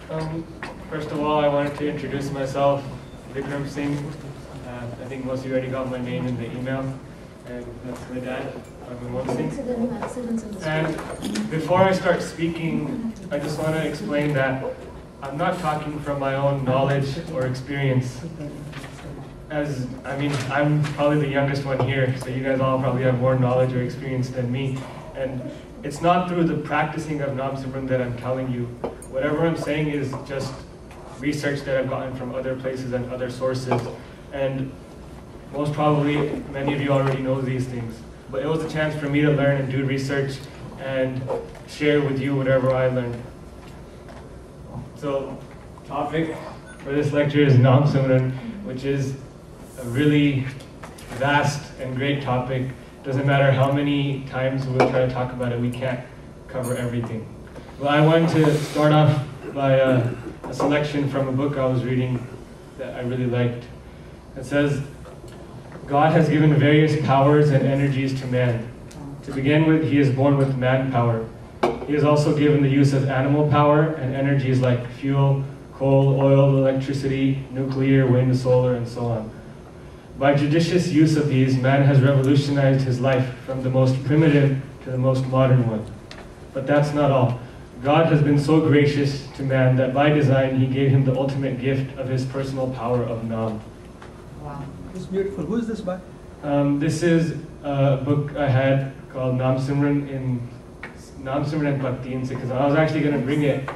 First of all, I wanted to introduce myself, Vikram Singh. I think most of you already got my name in the email, and that's my dad, Arvind Singh. And before I start speaking, I just want to explain that I'm not talking from my own knowledge or experience. I'm probably the youngest one here, so you guys all probably have more knowledge or experience than me. And it's not through the practicing of Nam Simran that I'm telling you. Whatever I'm saying is just research that I've gotten from other places and other sources. And most probably, many of you already know these things. But it was a chance for me to learn and do research and share with you whatever I learned. So, topic for this lecture is Nam Simran, which is a really vast and great topic. Doesn't matter how many times we'll try to talk about it, we can't cover everything. Well, I wanted to start off by a selection from a book I was reading that I really liked. It says, God has given various powers and energies to man. To begin with, he is born with man power. He is also given the use of animal power and energies like fuel, coal, oil, electricity, nuclear, wind, solar, and so on. By judicious use of these, man has revolutionized his life from the most primitive to the most modern one. But that's not all. God has been so gracious to man that by design he gave him the ultimate gift of his personal power of Nam. Wow, it's beautiful. Who is this by? This is a book I had called Nam Simran and Bhakti in Sikhism. I was actually going to bring it,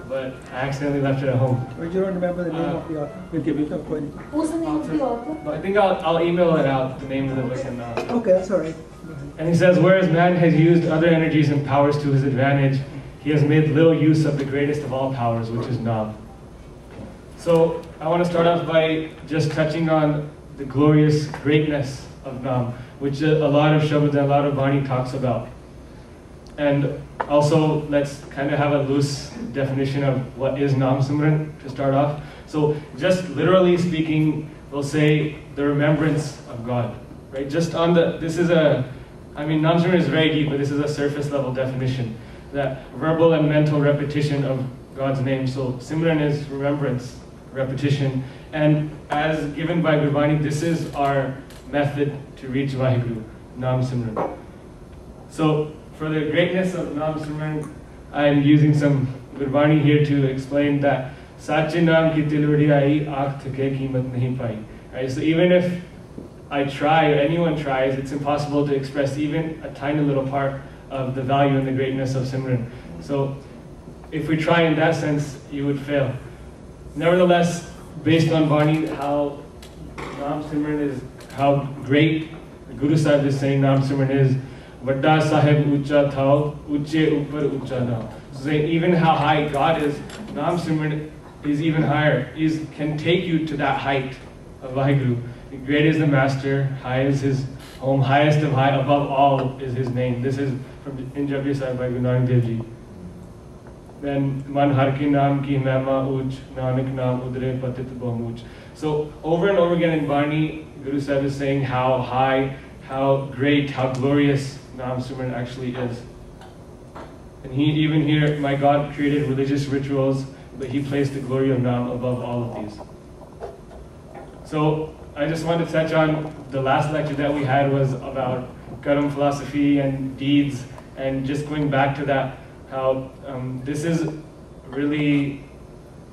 but I accidentally left it at home. But you don't remember the name of the author? We'll give you the point. Who's the name of the author? I think I'll email it out, the name of the book. And, okay, that's all right. And he says, whereas man has used other energies and powers to his advantage, he has made little use of the greatest of all powers, which is Nam. So I want to start off by just touching on the glorious greatness of Nam, which a lot of Shabad and a lot of Bani talks about. And also, let's kind of have a loose definition of what is Nam Simran to start off. So just literally speaking, we'll say the remembrance of God, right? Just on Nam Simran is very deep, but this is a surface level definition. That verbal and mental repetition of God's name. So Simran is remembrance, repetition. And as given by Gurbani, this is our method to reach Vaheguru, Nam Simran. So for the greatness of Nam Simran, I'm using some Gurbani here to explain that Sache Naam ki tilwadi aayi, aakh thake qeemat nahi pai. Right, so even if I try, or anyone tries, it's impossible to express even a tiny little part of the value and the greatness of Simran. So if we try in that sense, you would fail. Nevertheless, based on Bani, how Nam Simran is, how great the Guru Sahib is saying Nam Simran is, Vadda Sahib Ucha Thao, Uche Upar Ucha Nao. So saying even how high God is, Nam Simran is even higher, can take you to that height of Vaheguru. Great is the Master, high is his home, highest of high, above all is his name. This is from in Japji Sahib by Guru Nanak Dev Ji. Then Man Har Ki Naam Ki Mehma Uch, Nanak Naam Udre Patit Bahmuch. So over and over again in Bani, Guru Sahib is saying how high, how great, how glorious Nam Simran actually is. And even here, my God created religious rituals, but he placed the glory of Nam above all of these. So I just want to touch on the last lecture that we had was about Karam philosophy and deeds, and just going back to that, how this is really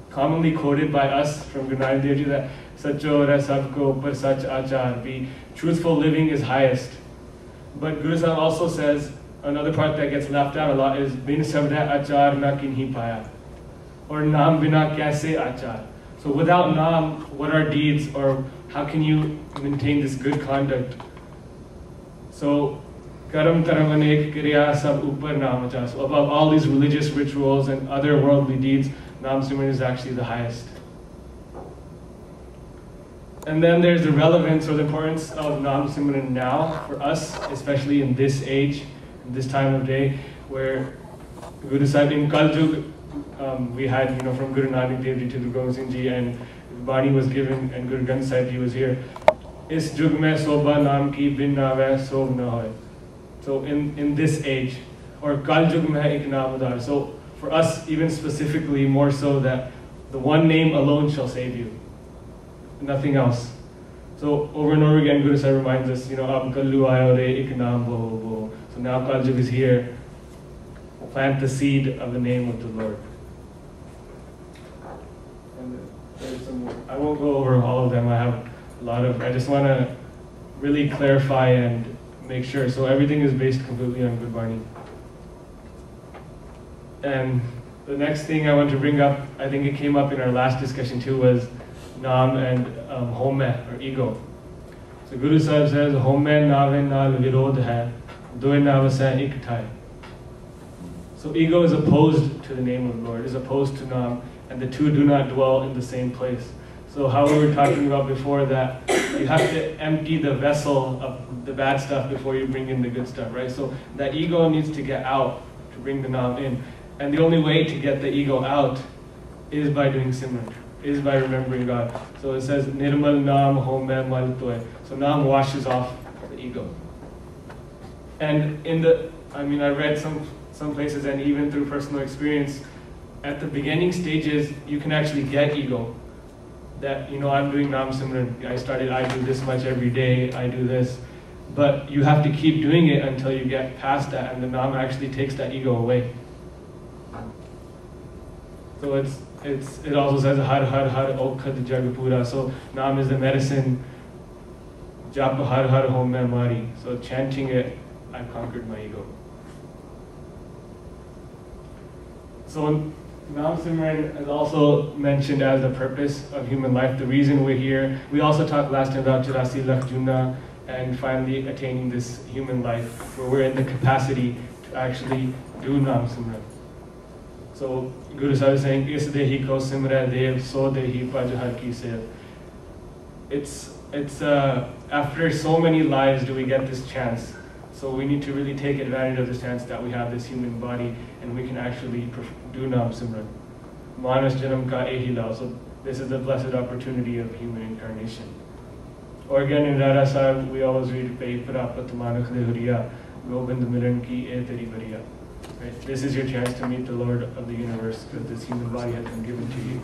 commonly quoted by us from Guru Nanak Dev Ji that Sacho ra sabko par sach achar, be truthful living is highest. But Guru Sahib also says, another part that gets left out a lot is bin sabda achar na kinhi paya, or Nam bina kaise achar. So without Nam, what are deeds, or how can you maintain this good conduct? So Karam karam anek kriya sab upar Nam achar. So above all these religious rituals and other worldly deeds, Nam Simran is actually the highest. And then there's the relevance or the importance of Nam Simran now for us, especially in this age, in this time of day, where Guru Sahib in Kal Yug, we had, from Guru Nanak Dev Ji to Guru Gobind Singh Ji, and Bani was given, and Guru Granth Sahib Ji was here. Is jug mein soba naam ki bin naave sob na hoy. So in this age, or Kal Yug mein ek naam udar. So for us, even specifically, more so that the one name alone shall save you, nothing else. So over and over again, Guru Sahib reminds us, Ab kallu aayo re ik naam bo bo. So now Kaljug is here. Plant the seed of the name of the Lord. And there's some more. I won't go over all of them. I have a lot of. I just want to really clarify and make sure. So everything is based completely on Gurbani. And the next thing I want to bring up, I think it came up in our last discussion too, was Naam and Home or ego. So Guru Sahib says, Home Naave Naal Virod hai, Doe Naavasai Ik Thai. So ego is opposed to the name of the Lord, is opposed to Naam, and the two do not dwell in the same place. So how we were talking about before, that you have to empty the vessel of the bad stuff before you bring in the good stuff, right? So that ego needs to get out to bring the Naam in. And the only way to get the ego out is by doing Simran, is by remembering God. So it says, Nirmal Naam Home Mal Toy. So Naam washes off the ego. And I read some places, and even through personal experience, at the beginning stages, you can actually get ego. That, I'm doing Naam Simran. I do this much every day, I do this. But you have to keep doing it until you get past that, and the Naam actually takes that ego away. So it also says Har Har Har Okhad Jag Pura. So Naam is the medicine. Jap Har Har Home Mari. So chanting it, I've conquered my ego. So Naam Simran is also mentioned as the purpose of human life, the reason we're here. We also talked last time about Churasi Lakh Juna and finally attaining this human life where we're in the capacity to actually do Naam Simran. So Guru Sahib is saying, Is dehi ko simra dev, so dehi paj har ki sev. It's after so many lives do we get this chance. So we need to really take advantage of this chance that we have this human body and we can actually do Naam Simran. Manas Janam ka ehi lao. So this is the blessed opportunity of human incarnation. Or again in Rara Sahib, we always read Pei Prapat Manak Huriya, Gobind Milan ki e teri bariya. Right? This is your chance to meet the Lord of the universe, because this human body has been given to you.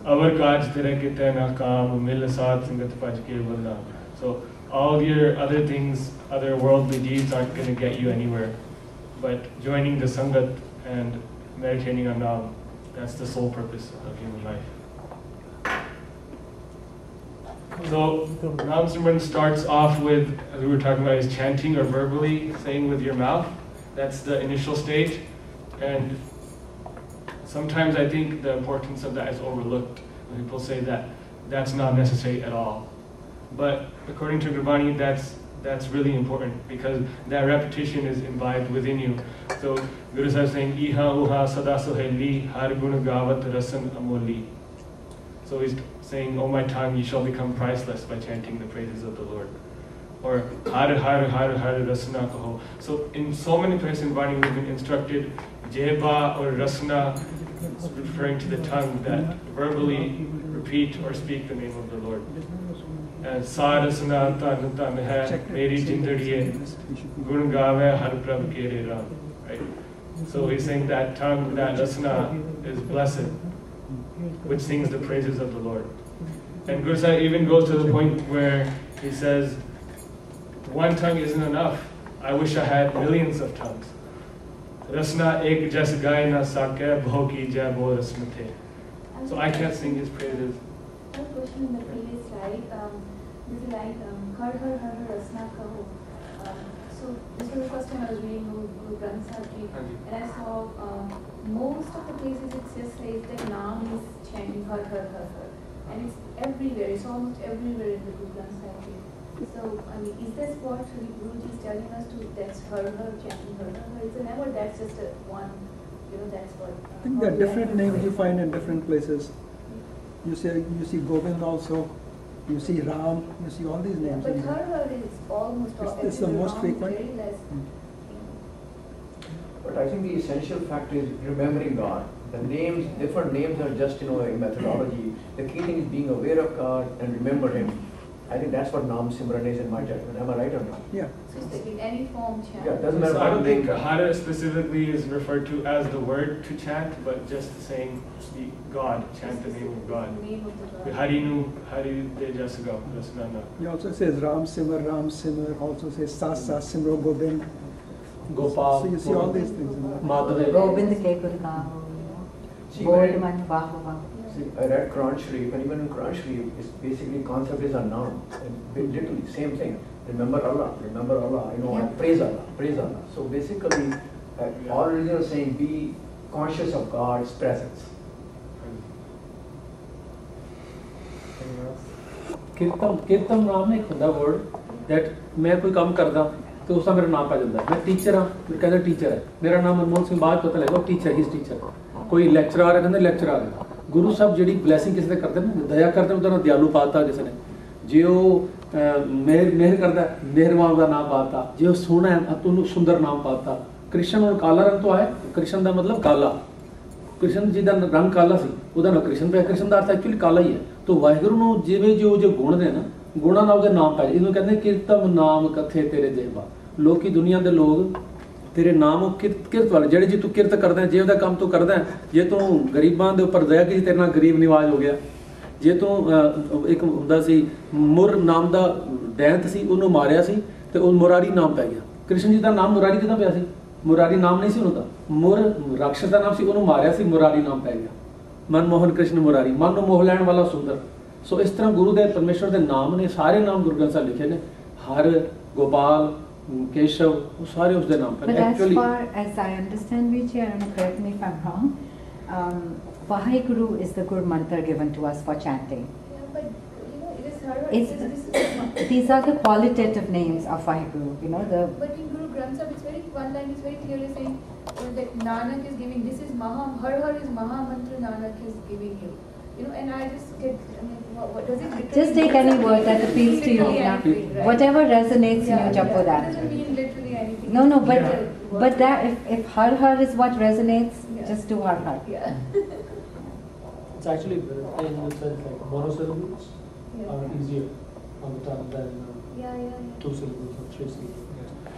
Avar kaj tere kite na kaam, mil saat sangat paj ke walna. So all your other things, other worldly deeds aren't going to get you anywhere. But joining the Sangat and meditating on Naam, that's the sole purpose of human life. So Naam Simran starts off with, as we were talking about, is chanting or verbally saying with your mouth. That's the initial stage. And sometimes I think the importance of that is overlooked. When people say that that's not necessary at all. But according to Gurbani, that's really important, because that repetition is imbibed within you. So Guru Sahib is saying, Iha uha sada soheli har gun gavat rasan amoli. So he's saying, oh my tongue, you shall become priceless by chanting the praises of the Lord. Or har har har har rasna kaho. So in so many places in Gurbani we've been instructed, jeba or rasna, referring to the tongue, that verbally repeat or speak the name of the Lord. And Sarasana tan tan hai meri jindadiye gun gaave har prabh kere ram. Right? So he's saying that tongue, that rasana is blessed, which sings the praises of the Lord. And Guru Sahib even goes to the point where he says, one tongue isn't enough. I wish I had millions of tongues. Rasna ek jas gai na sake bho ki jai bo rasna the. So I can't sing his praises. I have a question in the previous slide. This is like har har har rasna kaho. So this was the first time I was reading Guru Granth Sahib Ji, and I saw most of the places it just says that Naam is chanting har har har har, and it's everywhere. It's almost everywhere in the Guru Granth Sahib Ji. So I mean, is this what Guruji is telling us to? That's har har chanting har har har. It's a name, or that's just a one. That's what. I think there are different names you find in different places. You see Govind also. You see Ram, you see all these names. But har is almost all. It's the most frequent. Very less. But I think the essential fact is remembering God. The names, different names are just a methodology. The key thing is being aware of God and remember Him. I think that's what Nam Simran is in my judgment. Am I right or not? Yeah. So it's in any form chant. Yeah, it doesn't matter. So I don't what think name. Hara specifically is referred to as the word to chant, but just saying the God, chant the name of God. The name of the God. Harinu, Hari de Jasagao, Jasagana. He also says Ram Simar, also says Sas Simro Gobind. Gopal. So you see all these things in that. Madhave. Govind ke Gun gaho, See, Bol when man vaho vaho. See, I read Quran Sharif, and even in Quran Sharif, it's basically concept is a noun. And literally, same thing. Remember Allah, Yeah. and praise Allah. So basically, all religion is saying be conscious of God's presence. ਕੀਰਤਨ ਨਾਮ ਨੇ ਇੱਕ ਹੁੰਦਾ word that ਮੈਂ ਕੋਈ ਕੰਮ ਕਰਦਾ ਤੇ ਉਸ ਦਾ ਮੇਰਾ ਨਾਮ ਪੈ ਜਾਂਦਾ ਮੈਂ ਟੀਚਰ ਹਾਂ ਮੈਂ ਕਹਿੰਦਾ ਟੀਚਰ ਹੈ ਮੇਰਾ ਨਾਮ ਮਨਮੋਹਨ ਸਿੰਘ ਬਾਅਦ ਪਤਾ ਲੱਗਾ ਉਹ ਟੀਚਰ ਹੀ ਟੀਚਰ ਕੋਈ ਲੈਕਚਰਰ ਹੈ ਕਹਿੰਦਾ ਲੈਕਚਰਰ ਹੈ ਗੁਰੂ ਸਾਹਿਬ ਜਿਹੜੀ ਬਲੇਸਿੰਗ ਕਿਸੇ ਤੇ ਕਰਦੇ ਨੇ ਦਇਆ ਕਰਦੇ ਉਹਦਾ ਨਾਮ ਦਿਆਲੂ ਪਾਤਾ ਕਿਸੇ ਨੇ ਜੇ ਉਹ ਮਿਹਰ ਕਰਦਾ ਮਿਹਰਬਾਨ ਦਾ ਨਾਮ ਪਾਤਾ ਜੇ ਉਹ ਸੋਹਣਾ ਹੈ ਤਾਂ ਉਹਨੂੰ ਸੁੰਦਰ ਨਾਮ ਪਾਤਾ ਕ੍ਰਿਸ਼ਨ ਔਰ ਕਾਲਾ ਰੰਗ ਤੋਂ ਆਇਆ ਕ੍ਰਿਸ਼ਨ ਦਾ ਮਤਲਬ ਕਾਲਾ ਕ੍ਰਿਸ਼ਨ ਜੀ ਦਾ ਰੰਗ ਕਾਲਾ ਸੀ ਉਹਦਾ ਨਾਮ ਕ੍ਰਿਸ਼ਨ ਪਿਆ ਕ੍ਰਿਸ਼ਨ ਦਾ ਅਰਥ ਐਕਚੁਅਲੀ ਕਾਲਾ ਹੀ ਹੈ ਤੋ ਵਾਹਿਗੁਰੂ ਨੂੰ ਜਿਵੇਂ ਜੋ ਗੁਣ ਨੇ ਨਾ ਗੁਣਾਂ ਨਾਲ ਉਹਦੇ ਨਾਮ ਪੈ ਇਹਨੂੰ ਕਹਿੰਦੇ ਕੀਰਤਮ ਨਾਮ ਕਥੇ ਤੇਰੇ ਜੇਬਾ ਲੋਕੀ ਦੁਨੀਆ ਦੇ ਲੋਕ ਤੇਰੇ ਨਾਮ ਉਹ ਕਿਰਤ ਵਾਲੇ ਜਿਹੜੇ ਜੇ ਤੂੰ ਕਿਰਤ ਕਰਦਾ ਜੇ ਉਹਦਾ ਕੰਮ ਤੂੰ ਕਰਦਾ ਜੇ ਤੂੰ ਗਰੀਬਾਂ ਦੇ ਉੱਪਰ ਦਇਆ ਕੀਤੀ ਤੇਰੇ ਨਾਲ ਗਰੀਬ ਨਿਵਾਜ ਹੋ ਗਿਆ ਜੇ ਤੂੰ ਇੱਕ ਹੁੰਦਾ ਸੀ ਮੁਰ ਨਾਮ ਦਾ ਦੈਂਤ ਸੀ ਉਹਨੂੰ ਮਾਰਿਆ ਸੀ ਤੇ ਉਹ ਮੁਰਾਰੀ ਨਾਮ ਪੈ ਗਿਆ ਕ੍ਰਿਸ਼ਨ ਜੀ ਦਾ ਨਾਮ ਮੁਰਾਰੀ ਕਿਦਾਂ ਪਿਆ ਸੀ ਮੁਰਾਰੀ ਨਾਮ ਨਹੀਂ ਸੀ ਉਹਦਾ ਮੁਰ ਰਾਕਸ਼ਸ ਦਾ ਨਾਮ ਸੀ ਉਹਨੂੰ ਮਾਰਿਆ ਸੀ ਮੁਰਾਰੀ ਨਾਮ ਪੈ ਗਿਆ ਮਨਮੋਹਨ ਕ੍ਰਿਸ਼ਨ ਮੁਰਾਰੀ ਮਨ ਨੂੰ ਮੋਹ ਲੈਣ ਵਾਲਾ ਸੁੰਦਰ ਸੋ ਇਸ ਤਰ੍ਹਾਂ ਗੁਰੂ ਦੇ ਪਰਮੇਸ਼ਵਰ ਦੇ ਨਾਮ ਨੇ ਸਾਰੇ ਨਾਮ ਗੁਰੂ ਗ੍ਰੰਥ ਸਾਹਿਬ ਲਿਖੇ ਨੇ ਹਰ ਗੋਪਾਲ ਕੇਸ਼ਵ ਉਹ ਸਾਰੇ ਉਸ ਦੇ ਨਾਮ But as far as I understand, Vijay, I don't know, correct me if I'm wrong, Vaheguru is the Gur mantra given to us for chanting. Yeah, but it is her. It's, these are the qualitative names of Vaheguru, But in Guru Granth Sahib, it's one line is very clearly saying that Nanak is giving. This is Har is Maha Mantra. Nanak is giving you. And I just get. What does it? Just take any word that appeals to you. Anything, right? Whatever resonates in you, japo It that. doesn't mean literally anything. No, Yeah. but that if Har is what resonates, Yeah. just do Har. Yeah. It's actually in the sense like monosyllables are easier on the tongue than Yeah. two syllables or three syllables.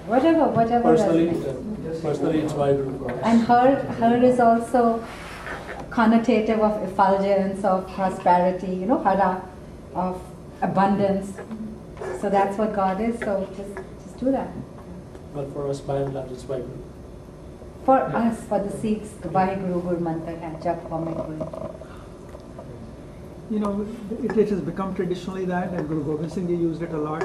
Whatever Personally, resonates. personally, it's Vaheguru for us. And Har is also connotative of effulgence, of prosperity, hara, of abundance. So that's what God is. So just do that. But for us, by and large, it's Vaheguru. For us, for the Sikhs, the Vaheguru Gur mantra hai, jap home Guru. It has become traditionally that, and Guru Gobind Singh Ji used it a lot.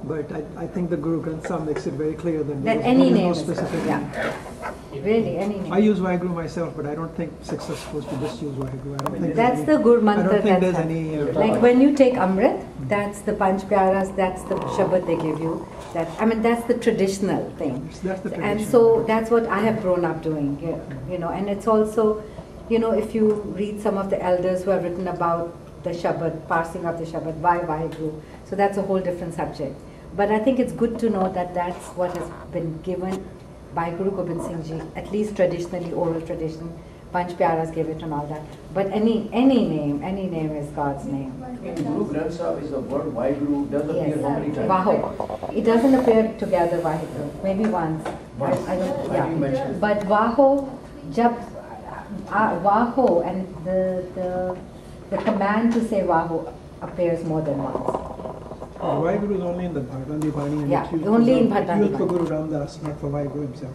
But I think the Guru Granth Sahib makes it very clear that That there any is no name is specific good, name. yeah. Really, any name. I use Vaheguru myself, but I don't think Sikhs are supposed to just use Vaheguru. I don't think That's there's the any- Gur I mantra. don't think there's that's any. like when you take Amrit, that's the Panch Pyaras, that's the Shabad they give you. That's the traditional thing. That's the And tradition. so that's what I have grown up doing, and it's also, if you read some of the elders who have written about the Shabad, parsing of the Shabad, why Vaheguru, so that's a whole different subject. But I think it's good to know that that's what has been given by Guru Gobind Singh Ji, at least traditionally, oral tradition. Panch Pyaras gave it and all that. But any name is God's name. In Guru Granth Sahib is the word Vaheguru does appear how many times? Vaho. It doesn't appear together, Vaheguru. Maybe once. Once. I don't, Why do you mention yeah. it? But Vaho, Vaho and the command to say Vaho appears more than once. Vaheguru is only in the Bhagavati Bani and Yeah, it's used only in for- it's Bhagavati used for Bani. Guru Ramdas, not for Vaheguru himself.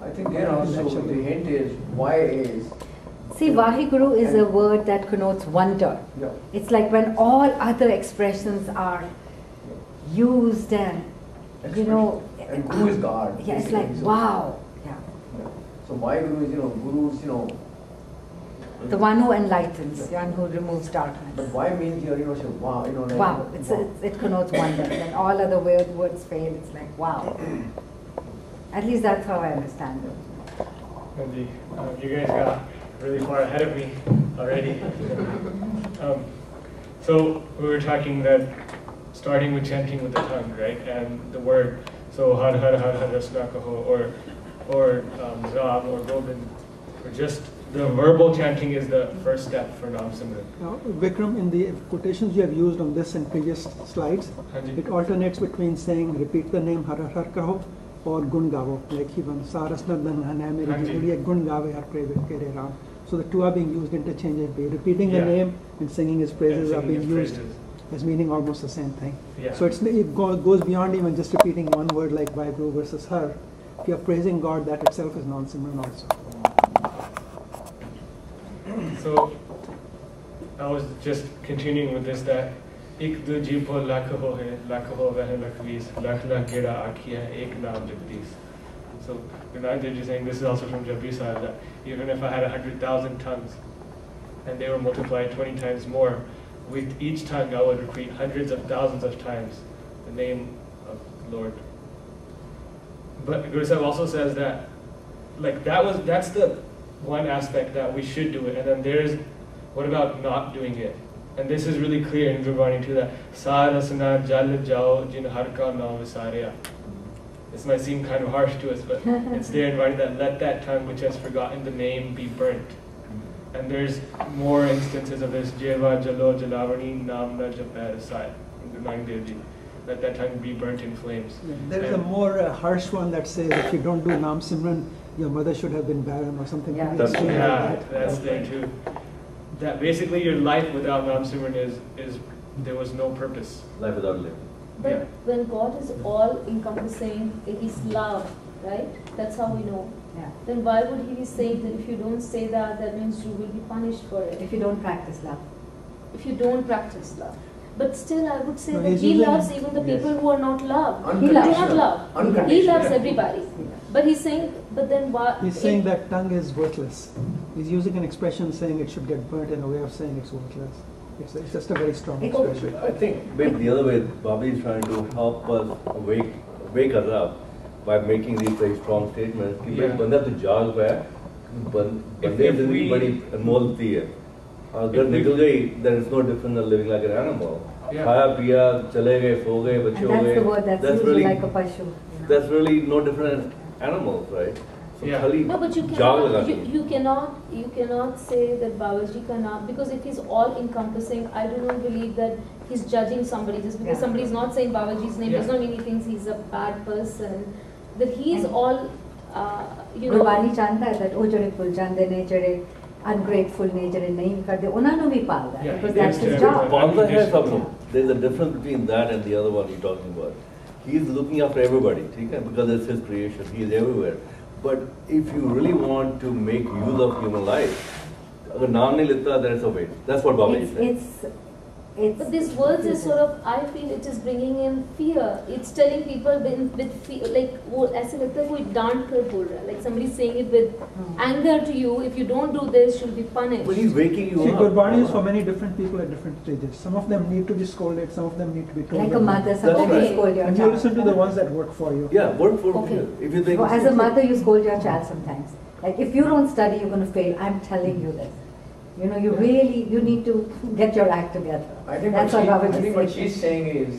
I think there also the hint is why is. See, Vaheguru is a word that connotes wonder. Yeah. It's like when all other expressions are used and, And Guru is God. yeah, it's like, basically. So- wow. Yeah. Yeah. So Vaheguru is, Guru's, The one who enlightens, the one who removes darkness. But why means here, say wow, like. Wow, it connotes wonder. When all other words fail, it's like, wow. At least that's how I understand it. Maybe, you guys got really far ahead of me already. So we were talking that starting with chanting with the tongue, right? And the word, so har har har har rasnakaho or Ram or Gobind, Or just the verbal chanting is the first step for Nam Simran. Now, Vikram, in the quotations you have used on this and previous slides, Hanji. it alternates between saying repeat the name Har Har Kaho or Gun Gavo. Like even Sarasnadan Hana Meri Hanji. Jiguriya Gun Gave Har Kere Ram. So the two are being used interchangeably. Repeating the Yeah. name and singing his praises And are singing being his used praises. as meaning almost the same thing. Yeah. So goes beyond even just repeating one word like Vaheguru versus Har. If you're praising God, that itself is non-Simran also. So I was just continuing with this that Ik du jipo lakh ho hai, lakh ho veh lakhvis, lakh lakh gera akhiya, ek naam jagdish. So Vinay is saying this is also from Japji Sahib that even if I had 100,000 tongues and they were multiplied 20 times more, with each tongue I would repeat hundreds of thousands of times the name of Lord. But Guru Sahib also says that that's the one aspect that we should do it, and then there's what about not doing it? And this is really clear in Gurbani too that Sarasana Jal Jao Jin Har Ka Naam Visarya. This might seem kind of harsh to us, but it's there in writing that let that tongue which has forgotten the name be burnt. And there's more instances of this Jeva Jalo Jalavani Namna Japar Sai in Guru Nanak Dev Ji. Let that tongue be burnt in flames. There is a more harsh one that says if you don't do Nam Simran, your mother should have been barren or something. Yeah. really That's- extreme like Yeah, that. that's there too. That basically your life without Nam Simran is there was no purpose. Life without living. But Yeah. when God is all encompassing, He's love, right? That's how we know. Yeah. Then why would He be saying that if you don't say that, that means you will be punished for it? If you don't practice love. If you don't practice love. But still, I would say No, that he's He using- loves even the Yes. people who are not loved. He Unconditional. does not love. He Unconditional. loves everybody. But He's saying, but then why? He's saying that tongue is worthless. He's using an expression saying it should get burnt in a way of saying it's worthless. It's just a very strong It's- expression. I think maybe the other way, Babi is trying to help us wake us up by making these very strong statements. कि भाई Yeah. बंदा तो जाग पे है, बंदे if जिंदगी we- बड़ी अनमोल होती है. अगर If we- निकल गई, then it's no different than living like an animal. Yeah. खाया पिया, चले गए, सो गए, बच्चे And हो that's गए. the word that's used really like a pashu. You know. that's really no different than animals, right? So Yeah. खाली No, but you जाग cannot, लगानी है. you cannot say that Babaji cannot, because if he's all encompassing, I do not believe that he's judging somebody just because Yeah. somebody is not saying Babaji's name Yeah. does not mean he thinks he's a bad person. That he is And- all, you know. Gurbani ਚਾਹੁੰਦਾ ਹੈ that ਉਹ ਜਿਹੜੇ ਭੁੱਲ ਜਾਂਦੇ ਨੇ ਜਿਹੜੇ ungrateful ਨੇ ਜਿਹੜੇ ਨਹੀਂ ਕਰਦੇ ਉਹਨਾਂ ਨੂੰ ਵੀ ਪਾਲਦਾ Yeah, because he that's gives his to job. everyone. Panza hai sabno. There's a difference between that and the other one you're talking about. He's looking after everybody, ठीक है? Because it's his creation. He is everywhere. But if you really want to make use of human life, अगर नाम नहीं लेता, then it's a waste. That's what Baba is saying. But these words is sort of, I feel it is bringing in fear. It's telling people with fear, like वो ऐसे लगता है कोई डांट कर बोल रहा है, like somebody saying it with anger to you. If you don't do this, you'll be punished. But he's waking you See, up. Gurbani is for many different people at different stages. Some of them need to be scolded, some of them need to be told. Like a that- mother, That's sometimes you right. scold your And you child. listen to the ones that work for you. Yeah, word for Okay. word. If you think So as a mother, you scold your child sometimes. Like if you don't study, you're going to fail. I'm telling you this. You know, you need to get your act together. I think That's what, what Baba I think is what saying. she's saying is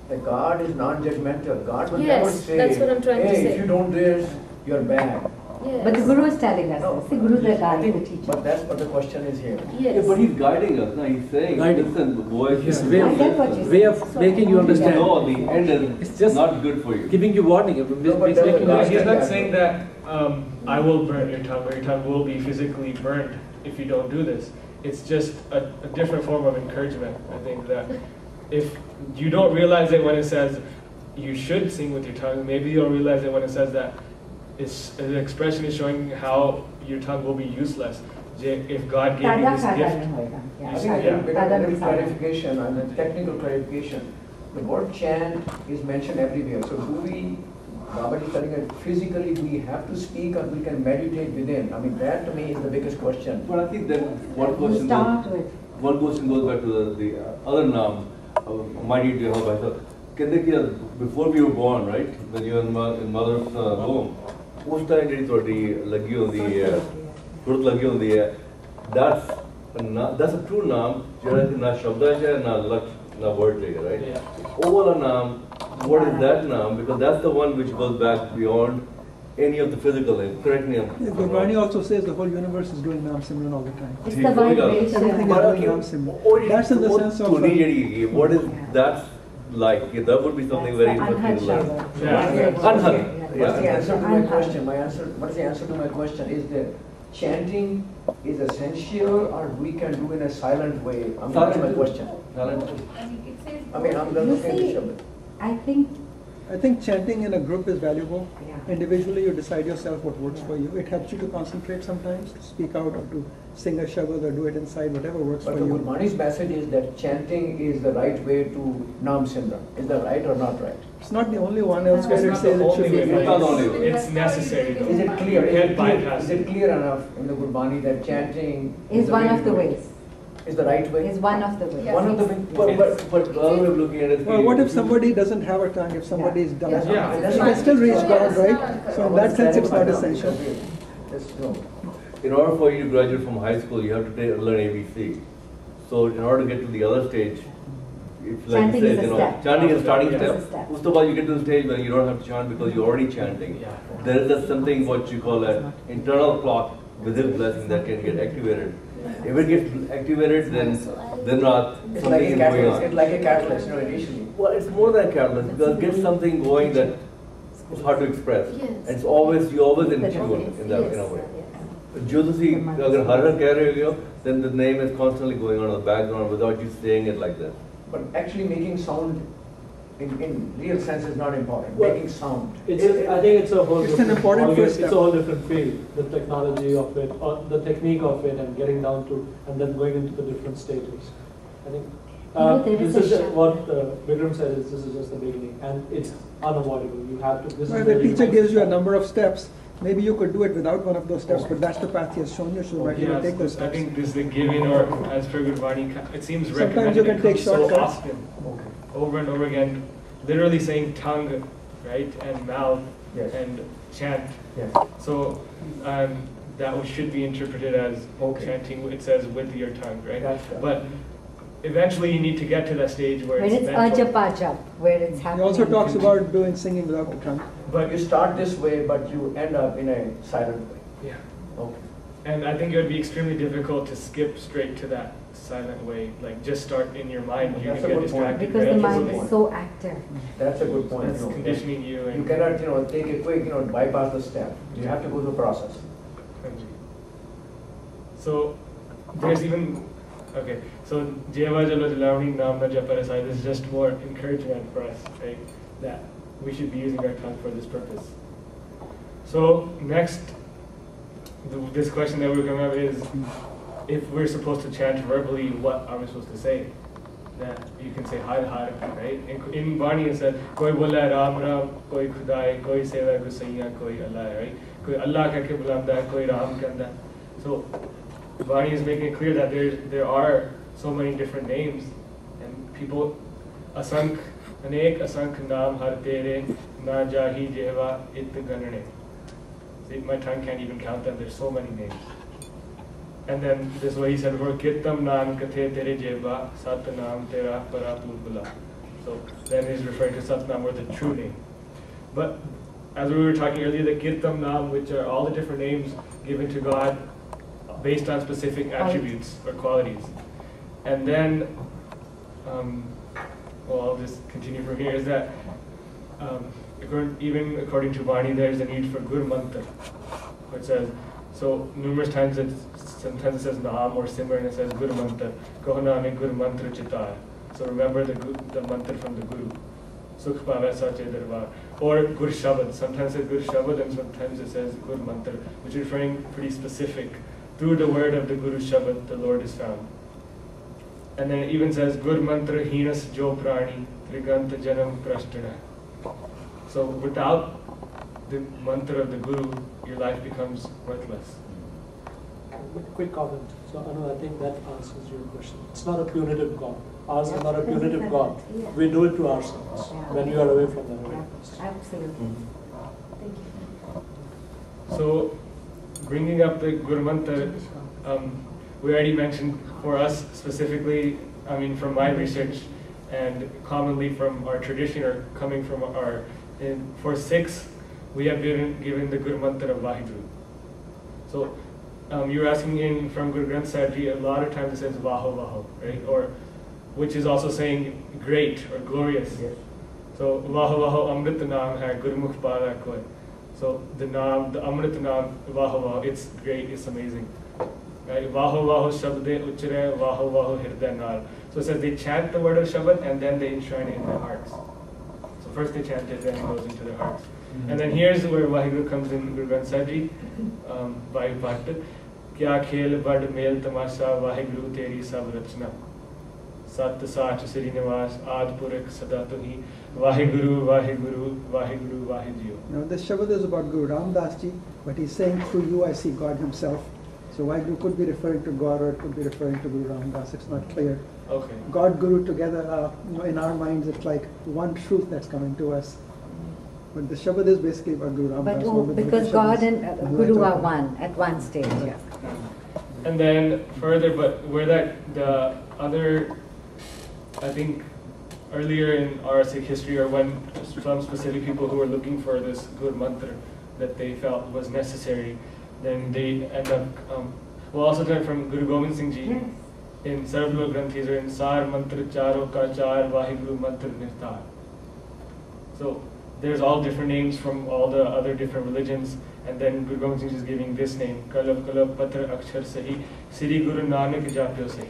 that God is non-judgmental. God will Yes, never say, that's what I'm trying to hey, say. if you don't do this, you're bad. Yes. But the Guru is telling us No, this. The Guru is the I guide, the think, teacher. but that's what the question is here. Yes. Yeah, but he's guiding us. No, he's saying, Guiding. listen, boys. It's listen. way I get what of, you're way saying. of making you understand. No, the end It's is just not good for you. giving you warning. No, but It's the- making No, you he's not Yeah. saying that I will burn your tongue or your tongue will be physically burned if you don't do this. It's just a different form of encouragement. I think that if you don't realize it when it says you should sing with your tongue, maybe you'll realize it when it says that the expression is showing how your tongue will be useless. If God gave you Tada this tada gift. nahi hoega. I Yeah. think a little bit Tada of means clarification and a technical clarification. The word chant is mentioned everywhere. So do we, Baba is telling us physically we have to speak or we can meditate within? I mean, that to me is the biggest question. But I think then one You question start goes, with one question goes back to the other naam, mighty to help myself. कहते कि before we were born, right, when you were in mother's womb, उस time ਜਿਹੜੀ ਤੁਹਾਡੀ ਲੱਗੀ ਹੁੰਦੀ ਹੈ, ਸੁਰਤ ਲੱਗੀ ਹੁੰਦੀ ਹੈ, that's a true naam, ਜਿਹੜਾ ਕਿ ਨਾ ਸ਼ਬਦਾਂ 'ਚ ਹੈ, ਨਾ ਲਕਸ਼, ਨਾ word 'ਚ ਹੈ, right? Yeah. ਉਹ ਵਾਲਾ naam, what is that naam? Because that's the one which goes back beyond any of the physical names. Correct me. Gurbani also says the whole universe is doing Naam Simran all the time. It's the vibration. Everything is doing Naam Simran. That's in the sense of. What is that like? Yeah, that would be something very interesting to learn. Anhad. What's the Yeah. answer to my question? What's the answer to my question? Is that chanting is essential, or we can do in a silent way? I mean, that's my question. Silent. It says. I mean, I'm going You to say the see, Shabad. I think, I think chanting in a group is valuable. yeah. Individually, you decide yourself what works for you. It helps you to concentrate sometimes, to speak out or to sing a shabad or do it inside, whatever works But for the you. Gurbani's message is that chanting is the right way to Naam Simran. Is that right or not right? It's not the only one, elsewhere It's it not says the it should only be. way, It's not the only way. It's necessary though. Is it clear? You can't bypass Is it. it clear enough in the Gurbani that chanting Is one way of to the do it? ways. Is the right way? Is one of the ways. Yeah. One of the ways. But the other way of looking at it is. Well, what if somebody doesn't have a tongue, if somebody is dumb? Yeah. You That's can fine. still reach Yeah, God, it's right? not- So in that sense, it's not essential. No. In order for you to graduate from high school, you have to learn ABC. So in order to get to the other stage, it's like Chanting you is said, a you know, step. chanting is a starting It's a step. step. Uske baad you get to the stage when you don't have to chant because you're already chanting. Yeah. There is just something what you call an internal clock within blessing that can get activated. If it gets activated, then not It's something like is a going catalyst. on. It's like a catalyst, initially. Well, it's more than a catalyst because it gets something going that it's hard to express. Yes. And it's always you always in tune in that in a way. जो तुसी अगर हर हर कह रहे हो, then the name is constantly going on in the background without you saying it like that. But actually making sound in real sense is not important. Well, Making sound. I think it's a whole It's an different important ballgame. first step. It's a whole different field. The technology of it, or the technique of it, and getting down to, and then going into the different stages. I think know, there is this is a sh- what Vikram said. Is this is just the beginning, and it's unavoidable. You have to. This Well, is the where you teacher must gives you a start. number of steps. Maybe you could do it without one of those steps, but that's the path he has shown you, so why don't you Yeah, take those I steps? think this is the giving, or as per Gurbani, it seems Sometimes recommended. you can it take comes so shortcuts. often, Okay. over and over again, literally saying tongue, right, and mouth, Yes. and chant. Yes. So that should be interpreted as Okay. chanting. It says with your tongue, right? Gotcha. But eventually, you need to get to that stage where When it's mental. ajapajap, where it's He happening. also talks about doing singing without the tongue. But you start this way, but you end up in a silent way. Yeah. Okay. And I think it would be extremely difficult to skip straight to that silent way. Like just start in your mind. You That's can a get good point. distracted. Because the very mind easily. is so active. That's a good point. It's you know. conditioning you. You And cannot, take a quick, bypass the step. You have to go through the process. So there's even okay. So Jeva Jalo Jalawani Namna Japarasai. This is just more encouragement for us, right? That we should be using our tongue for this purpose. So next, this question that we're coming up is, if we're supposed to chant verbally, what are we supposed to say? That you can say Har Har, right? In Bani it said, Koi bola Ram Ram, Koi Khudai, Koi Seva Gusaiya, Koi Allah, right? Koi Allah ka ke bulanda, Koi Ram kanda. So Bani is making it clear that there are so many different names, and people, Asank, Anek Asank Naam Har Tere, Na Jahi Jehva It Ganane. See, my tongue can't even count them, there's so many names. And then this is what he said, Kirtam Naam Kathe Tere Jehva, Sat Naam Tera Parapur Bula. So then he's referring to Sat Naam, or the true name. But as we were talking earlier, the Kirtam Naam, which are all the different names given to God based on specific attributes or qualities. And then, well, I'll just continue from here, is that even according to Vani, there's a need for Gur Mantra, which says, so numerous times sometimes it says Naam or Simran, it says Gur Mantra, Kohana me Gur Mantra Chitar. So remember the mantra from the Guru. Sukh Pave Sache Darbar. Or Gur Shabad, sometimes it says Gur Shabad and sometimes it says Gur Mantra, which is referring pretty specific. Through the word of the Guru Shabad, the Lord is found. And then it even says, Gur Mantra Hinas Jo Prani, Triganta Janam Prashtana. So without the mantra of the Guru, your life becomes worthless. Quick comment. So Anu, I think that answers your question. It's not a punitive God. Ours is not a punitive God. Yeah. We do it to ourselves Yeah. when you are away from the Holy Yeah, Ghost. absolutely. Thank you. So bringing up the Guru Mantra, we already mentioned for us specifically, I mean from my research and commonly from our tradition or coming from for Sikhs, we have been given the Guru Mantra of Vaheguru. So you were asking in from Guru Granth Sahib Ji, a lot of times it says Vaho Vaho, right? Or which is also saying great or glorious. Yes. So Vaho Vaho Amrit Naam hai Gurmukh Pala Koi. So the Naam, the Amrit Naam, Vaho Vaho, it's great, it's amazing. Right? Vaho Vaho Shabde Uchre Vaho Vaho Hirday Nal. So it says they chant the word of Shabad and then they enshrine it in their hearts. So first they chant it, then it goes into their hearts. And then here's where Vaheguru comes in, Guru Granth Sahib Ji, by Bhatt. Kya khel bad mel tamasha Vaheguru teri sab rachna. Sat Sach Sri Nivas Aad Purakh Sada Tuhi Vaheguru Vaheguru Vaheguru Vaheguru. Now this Shabad is about Guru Ram Das Ji, but he's saying through you I see God himself. So Vaheguru could be referring to God or it could be referring to Guru Ram Das. It's not clear. Okay. God, Guru together, in our minds it's like one truth that's coming to us. But the Shabad is basically about Guru Ram But Das. because God and Guru are one at one stage. Yeah. And then further, but where that the other, I think earlier in our Sikh history, or when some specific people who were looking for this good mantra that they felt was necessary, then they end up, well, also learned from Guru Gobind Singh Ji. Yes. In Sarvalo Granthis, or in Sar Mantra Charo Ka Char Vaheguru Mantra Nirtar. So there's all different names from all the other different religions, and then Guru Gobind Singh Ji is giving this name, Kalab Kalab Patra Akshar Sahi, Sri Guru Nanak Japyo Sahi.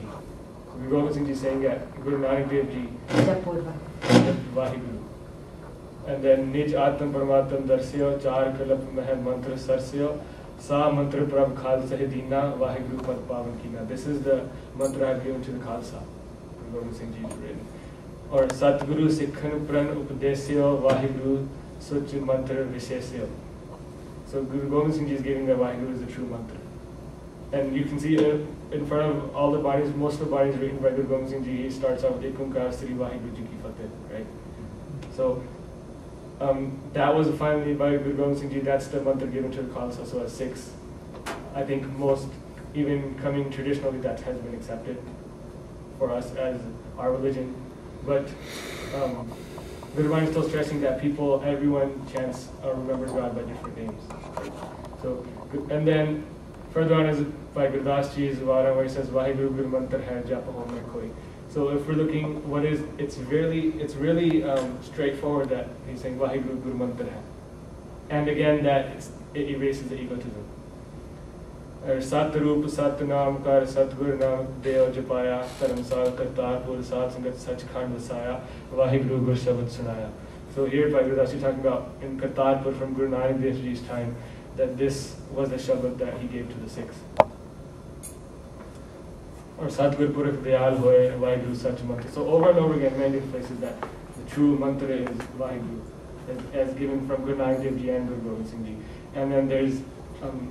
So Guru Gobind Singh Ji is saying that Guru Nanak Dev Ji, Japurva. Vaheguru. And then Nij Atam Paramatam Darsyo, Char Kalab Mahad Mantra Sarsyo, Sa Mantra Prabh Khalsa Dina, Vaheguru Pad Pavan Kina. This is the mantra I've given to the Khalsa. Guru Gobind Singh Ji has written. Or Satguru Sikhan Pran Upadesyo, Vaheguru Such Mantra Vishesyo. So Guru Gobind Singh Ji is giving that Vaheguru is the true mantra. And you can see in front of all the bodies, most of the bodies written by Guru Gobind Singh Ji, he starts out with Ekunkar Sri Vaheguru Ji Ki Fateh, right? So that was finally by Guru Gobind Singh Ji, that's the mantra given to the Khalsa. So as Sikhs, I think most, even coming traditionally, that has been accepted for us as our religion. But Guru Bani is still stressing that people, everyone chants or remembers God by different names. So, and then further on is by Gurdas Ji's Vara, where he says, Vaheguru Guru Mantra hai japa ho mein koi. So if we're looking, it's really straightforward that he's saying Vaheguru Guru Mantra hai. And again, that it erases the egotism. Sat Roop Sat Naam Kar Satgur Naam Deo Japaya Taramsal Kartarpur Sat Sangat Sachkhand Vasaya Vaheguru Gur Shabad Sunaya. So here by Gurudas Ji talking about in Kartarpur from Guru Nanak Dev Ji's time, that this was the Shabad that he gave to the Sikhs. Or Satgur Purakh Dayal Hoye Vaheguru Sach Mantra. So over and over again, many different places that the true mantra is Vaheguru, as given from Guru Nanak Dev Ji and Guru Gobind Singh Ji. And then there's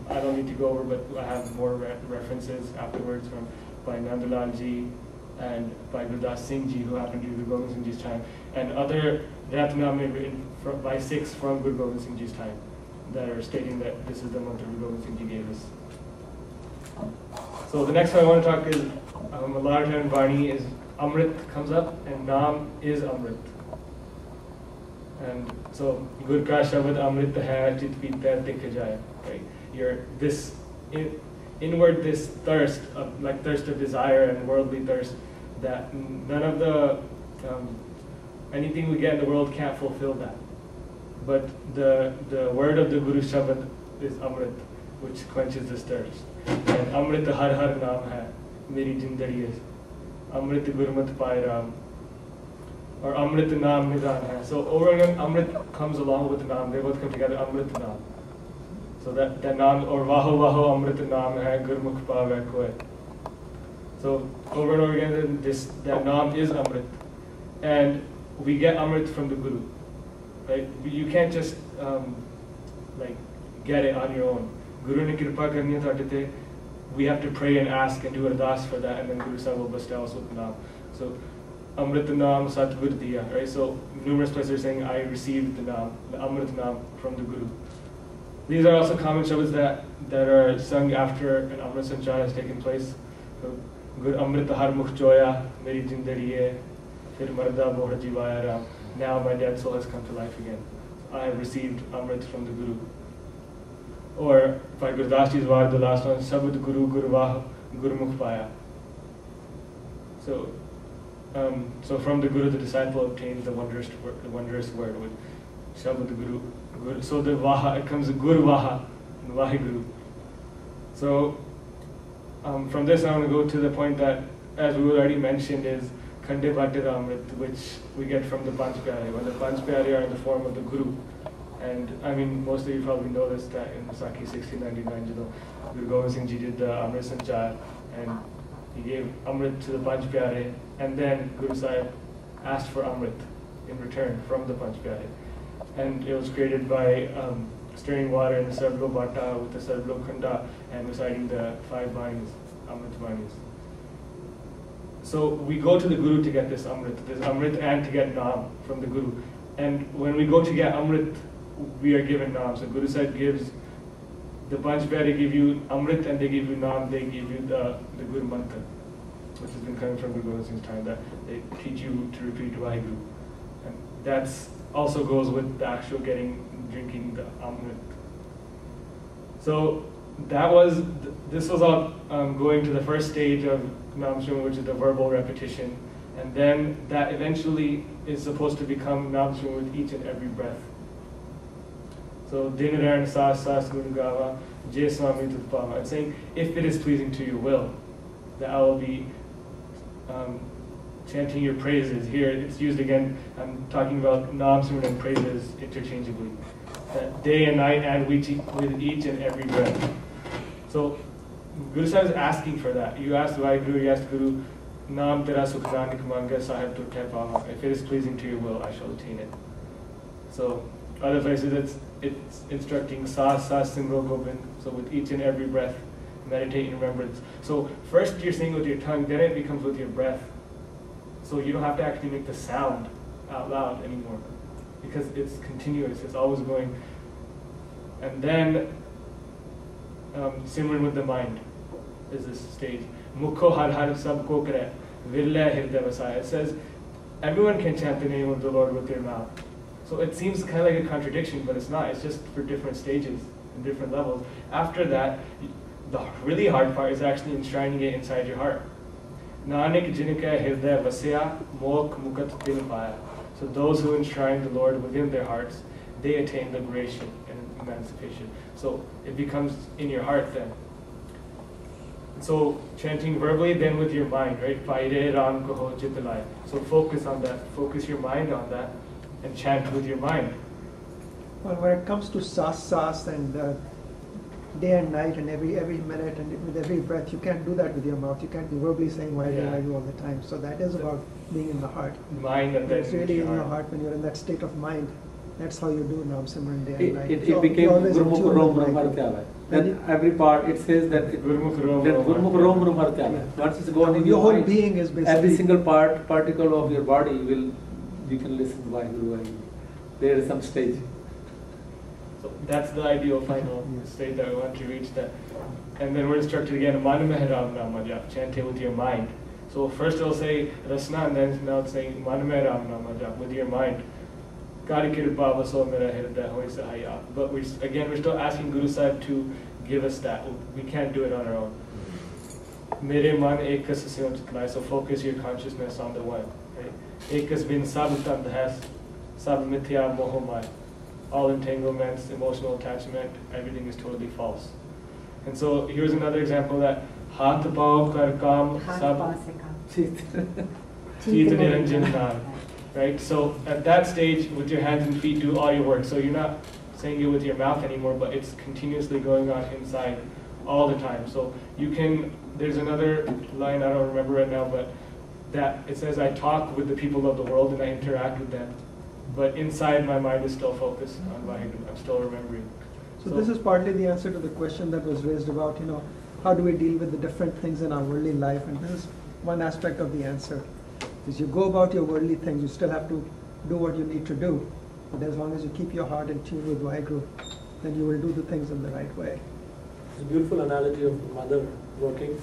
I don't need to go over, but I have more references afterwards from by Nandalal Ji and by Gurdas Singh Ji, who happened to be Guru Gobind Singh Ji's time, and other Ratname written by Sikhs from Guru Gobind Singh Ji's time that are stating that this is the mantra Guru Gobind Singh Ji gave us. So the next one I want to talk is a lot of time Varni is Amrit comes up, and Naam is Amrit. And so Gur ka Shabad Amrit hai chit pita dikh jaye. Right? This inward, this thirst of desire and worldly thirst, that none of the anything we get in the world can't fulfill that. But the word of the Guru Shabad is Amrit, which quenches this thirst. And Amrit har har naam hai, meri jindagi hai. Amrit Gurmat pai ram. Or Amrit naam nidan hai. So over again, Amrit comes along with the naam. They both come together, Amrit naam. So that naam, or Vaho Vaho Amrit naam hai, Gurmukh pave koi. So over and over again, that naam is Amrit. And we get Amrit from the Guru. Right? You can't just get it on your own. Guru ne kripa karni hai tade te. We have to pray and ask and do ardas for that, and then Guru Sahib will bestow us with the naam. So Amrit naam Satgur diya. Right? So numerous places are saying, I received the naam, the Amrit naam from the Guru. These are also common shabads that are sung after an Amrit Sanchar has taken place. So, Gur Amrit har mukh joya, meri jindagi hai, fir marda bohar jivaya ram. Now my dead soul has come to life again. I have received Amrit from the Guru. Or by Gurdas Ji's word, the last one, Sabad Guru Gurvah Gurmukh Paya. So from the Guru, the disciple obtains the wondrous word with Shabad Guru. So the Vaha, it comes Guru Vaha and Vaheguru. So from this, I want to go to the point that, as we already mentioned, is Khande Bhattir Amrit, which we get from the Panch Pyare. When the Panch Pyare are in the form of the Guru. And I mean, most of you probably know this, that in Sakhi 1699, Guru Gobind Singh Ji did the Amrit Sanchar, and he gave Amrit to the Panch Pyare, and then Guru Sahib asked for Amrit in return from the Panch Pyare. And it was created by stirring water in the Sarvlo Bhatta with the Sarvlo Khanda and reciting the 5 Banis, Amrit Banis. So we go to the Guru to get this Amrit and to get Naam from the Guru. And when we go to get Amrit, we are given Naam. So Guru Sahib gives, the Panch Pyare give you Amrit and they give you Naam, they give you the Guru Mantra, which has been coming from Guru Gobind Singh's time, that they teach you to repeat Vaheguru. And that's also goes with the actual drinking the Amrit. So this was all going to the first stage of Naam Simran, which is the verbal repetition. And then that eventually is supposed to become Naam Simran with each and every breath. So, Din Ran Sas Sas Gun Gava, Jai Swami Tutpama. It's saying, if it is pleasing to your will, that I will be chanting your praises. Here it's used again, I'm talking about Naam Simran and praises interchangeably. That day and night and with each and every breath. So, Guru Sahib is asking for that. You asked Vaheguru, you asked Guru, Naam Tera Sukhdanik Manga Sahib Turte Pama. If it is pleasing to your will, I shall attain it. So, other places it's instructing Sas Sas Simro Gobind. So with each and every breath, meditate in remembrance. So first you're saying with your tongue, then it becomes with your breath. So you don't have to actually make the sound out loud anymore, because it's continuous, it's always going. And then Simran with the mind is this stage. Mukho har har sabko kare, virla hirday vasaya. It says everyone can chant the name of the Lord with their mouth. So it seems kind of like a contradiction, but it's not. It's just for different stages and different levels. After that, the really hard part is actually enshrining it inside your heart. Nanak jinka hirday vasya mok mukat til paya. So those who enshrine the Lord within their hearts, they attain liberation and emancipation. So it becomes in your heart then. So chanting verbally, then with your mind, right? Paire ram kaho chitalai. So focus on that. Focus your mind on that, and chant with your mind. Well, when it comes to sas and day and night and every minute and with every breath, you can't do that with your mouth. You can't be verbally saying Vaheguru all the time. So that is about being in the heart. Mind and then it's really in your heart when you're in that state of mind. That's how you do Naam Simran day and night. It became Gurmukh Rom Rom Har Tyava. Then every part it says that Gurmukh Rom Rom Har Tyava. Once it's gone in your whole mind, being is basically every single particle of your body you can listen to Vaheguru. There is some stage. So that's the ideal final state that we want to reach. That, and then we're instructed again, Mana Mein Ram Nama Jap, chant it with your mind. So first it'll say Rasna, and then now it's saying Mana Mein Ram Nama Jap, with your mind. But we're still asking Guru Sahib to give us that. We can't do it on our own. Mere man ekas se chitlaye. So focus your consciousness on the one. Right? Ekas bin sab tand has, sab mithya mohamay. All entanglements, emotional attachment, everything is totally false. And so here's another example that Hath Bhav Kar Kam Sab Cheet Niranjan Nan. Right? So at that stage, with your hands and feet, do all your work. So you're not saying it with your mouth anymore, but it's continuously going on inside all the time. So you can, there's another line, I don't remember right now, but that it says, I talk with the people of the world and I interact with them. But inside my mind is still focused on Vaheguru. I'm still remembering. So this is partly the answer to the question that was raised about, how do we deal with the different things in our worldly life? And this is one aspect of the answer. As you go about your worldly things, you still have to do what you need to do. But as long as you keep your heart in tune with Vaheguru, then you will do the things in the right way. It's a beautiful analogy of mother working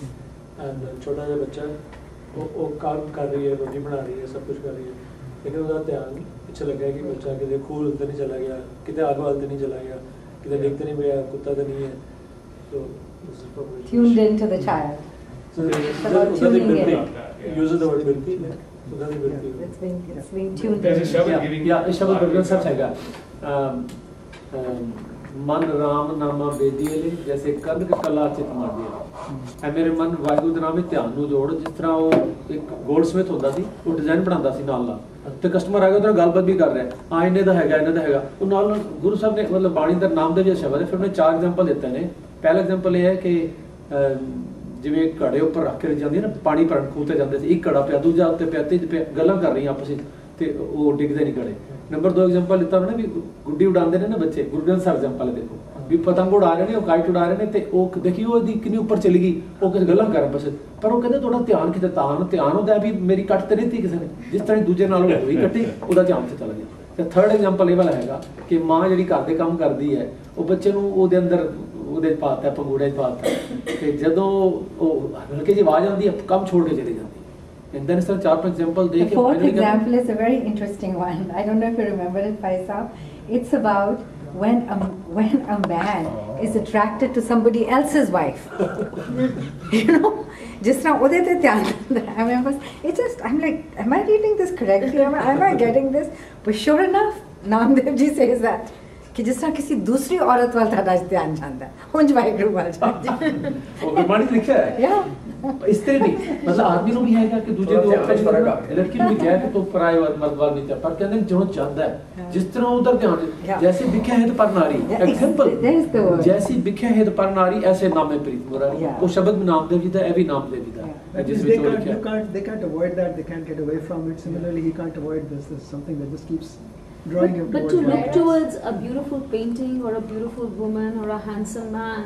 and छोटा सा बच्चा वो काम कर रही है, रोटी बना रही है, सब कुछ कर रही है, लेकिन उसका ध्यान ਪਿੱਛੇ ਲੱਗਿਆ ਕਿ ਬੱਚਾ ਕਿਤੇ ਖੂਹ ਤੇ ਨਹੀਂ ਚਲਾ ਗਿਆ, ਕਿਤੇ ਅੱਗ ਵੱਲ ਤੇ ਨਹੀਂ ਚਲਾ ਗਿਆ, ਕਿਤੇ ਡਿੱਗ ਤੇ ਨਹੀਂ ਪਿਆ, ਕੁੱਤਾ ਤਾਂ ਨਹੀਂ ਹੈ। So this is probably Tuned into the child. So It's about tuning in. uses the word bilki. ਉਹਦਾ ਦੀ ਬਿਲਕੀ It's being tuned There's a in. Shabad giving. ਇਹ ਸ਼ਬਦ ਬਿਲਕੁਲ ਸੱਚ ਹੈਗਾ। ਮਨ ਰਾਮ ਨਾਮਾ ਬੇਦੀਏ ਜੈਸੇ ਕਨਕ ਕਲਾ ਚਿਤ ਮਾਰਦੀ ਹੈ। ਮੇਰੇ ਮਨ ਵਾਹਿਗੁਰੂ ਦੇ ਨਾਮ ਵਿੱਚ ਧਿਆਨ ਨੂੰ ਜੋੜ, ਜਿਸ ਤਰ੍ਹਾਂ ਉਹ ਇੱਕ ਗੋਲਡਸਮਿਥ ਹੁੰਦਾ ਸੀ, ਉਹ ਡਿਜ਼ਾਈਨ ਬਣਾਉਂਦਾ ਸੀ ਨਾਲ ਨਾਲ, ਤੇ ਕਸਟਮਰ ਆ ਗਿਆ ਉਹਦੇ ਨਾਲ ਗੱਲਬਾਤ ਵੀ ਕਰ ਰਿਹਾ, ਹਾਂ ਇੰਨੇ ਦਾ ਹੈਗਾ, ਇਹਨਾਂ ਦਾ ਹੈਗਾ, ਉਹ ਨਾਲ ਨਾਲ ਗੁਰੂ ਸਾਹਿਬ ਨੇ ਮਤਲਬ ਬਾਣੀ ਦਾ ਨਾਮ ਦੇ ਜਿਹੜਾ ਸ਼ਬਦ ਹੈ, ਫਿਰ ਉਹਨੇ 4 ਐਗਜ਼ਾਮਪਲ ਦਿੱਤੇ ਨੇ। ਪਹਿਲਾ ਐਗਜ਼ਾਮਪਲ ਇਹ ਹੈ ਕਿ ਜਿਵੇਂ ਘੜੇ ਉੱਪਰ ਰੱਖ ਕੇ ਜਾਂਦੀ ਹੈ ਨਾ, ਪਾਣੀ ਭਰਨ ਖੂਹ ਤੇ ਜਾਂਦੇ ਸੀ, ਇੱਕ ਘੜਾ ਪਿਆ, ਦੂਜਾ ਉੱਤੇ ਪਿਆ, ਤੀਜ ਪਿਆ, ਗੱਲਾਂ ਕਰ ਰਹੀਆਂ ਆਪਸ ਵਿੱਚ, ਤੇ ਉਹ ਡਿੱਗਦੇ ਨਹੀਂ ਘੜੇ। ਨੰਬਰ 2 ਐਗਜ਼ਾਮਪਲ ਦਿੱਤਾ ਉਹਨੇ ਵੀ ਗੁੱਡੀ ਉਡਾਉਂਦੇ ਨੇ ਨਾ ਬੱਚੇ, ਗੁਰੂ ਗ੍ਰੰਥ ਸਾਹਿਬ ਐਗਜ਼ਾਮਪਲ ਹੈ, ਦੇਖੋ ਵੀ ਪਤੰਗ ਉਡਾ ਰਹੇ ਨੇ, ਉਹ ਕਾਈਟ ਉਡਾ ਰਹੇ ਨੇ, ਤੇ ਉਹ ਦੇਖੀ ਉਹਦੀ ਕਿੰਨੀ ਉੱਪਰ ਚਲੀ ਗਈ, ਉਹ ਕਿਸੇ ਗੱਲਾਂ ਕਰ ਬਸ, ਪਰ ਉਹ ਕਹਿੰਦੇ ਤੁਹਾਡਾ ਧਿਆਨ ਕਿਤੇ ਧਿਆਨ ਹੁੰਦਾ ਵੀ ਮੇਰੀ ਕੱਟ ਤੇ ਨਹੀਂ ਤੀ ਕਿਸੇ ਨੇ, ਜਿਸ ਤਰ੍ਹਾਂ ਦੂਜੇ ਨਾਲ ਹੋਈ ਕੱਟੀ, ਉਹਦਾ ਧਿਆਨ ਤੇ ਚਲਾ ਗਿਆ। ਤੇ ਥਰਡ ਐਗਜ਼ਾਮਪਲ ਇਹ ਵਾਲਾ ਹੈਗਾ ਕਿ ਮਾਂ ਜਿਹੜੀ ਘਰ ਦੇ ਕੰਮ ਕਰਦੀ ਹੈ, ਉਹ ਬੱਚੇ ਨੂੰ ਉਹਦੇ ਅੰਦਰ ਉਹਦੇ ਪਾਤਾ, ਪੰਗੂੜੇ ਪਾਤਾ, ਤੇ ਜਦੋਂ ਉਹ ਹਲਕੀ ਜਿਹੀ ਆਵਾਜ਼ ਆਉਂਦੀ ਹੈ, ਕੰਮ ਛੋੜ ਕੇ ਚਲੀ ਜਾਂਦੀ। And then 4-5 examples The fourth example is a very interesting one. I don't know if you remember it, Faisal. It's about when a man is attracted to somebody else's wife. You know, just now, I mean, it's just, I'm like, am I reading this correctly? Am I getting this? But sure enough, Namdev ji says that. कि जिस तरह किसी दूसरी औरत वाला था ध्यान जाता है, उन वाहिगुरु वाला जाता है। वो गुरबाणी लिखा है। या इस तरह नहीं, मतलब आदमी को भी है कि दूसरे को लड़की को भी क्या है कि तो पराये मर्द वाल नहीं था, पर कहते हैं जो चाहता है जिस तरह उधर ध्यान, जैसे बिख्या है तो पर नारी, एग्जांपल जैसी बिख्या है तो पर नारी, ऐसे नामे प्रीत मुरारी, वो शब्द भी नामदेव जी था, ये भी नामदेव जी था, जिस विच वो लिखा है। They can't avoid that, they can't get away from it. Similarly, he can't avoid this. This is something that just keeps drawing him But towards to it. look towards a beautiful painting or a beautiful woman or a handsome man,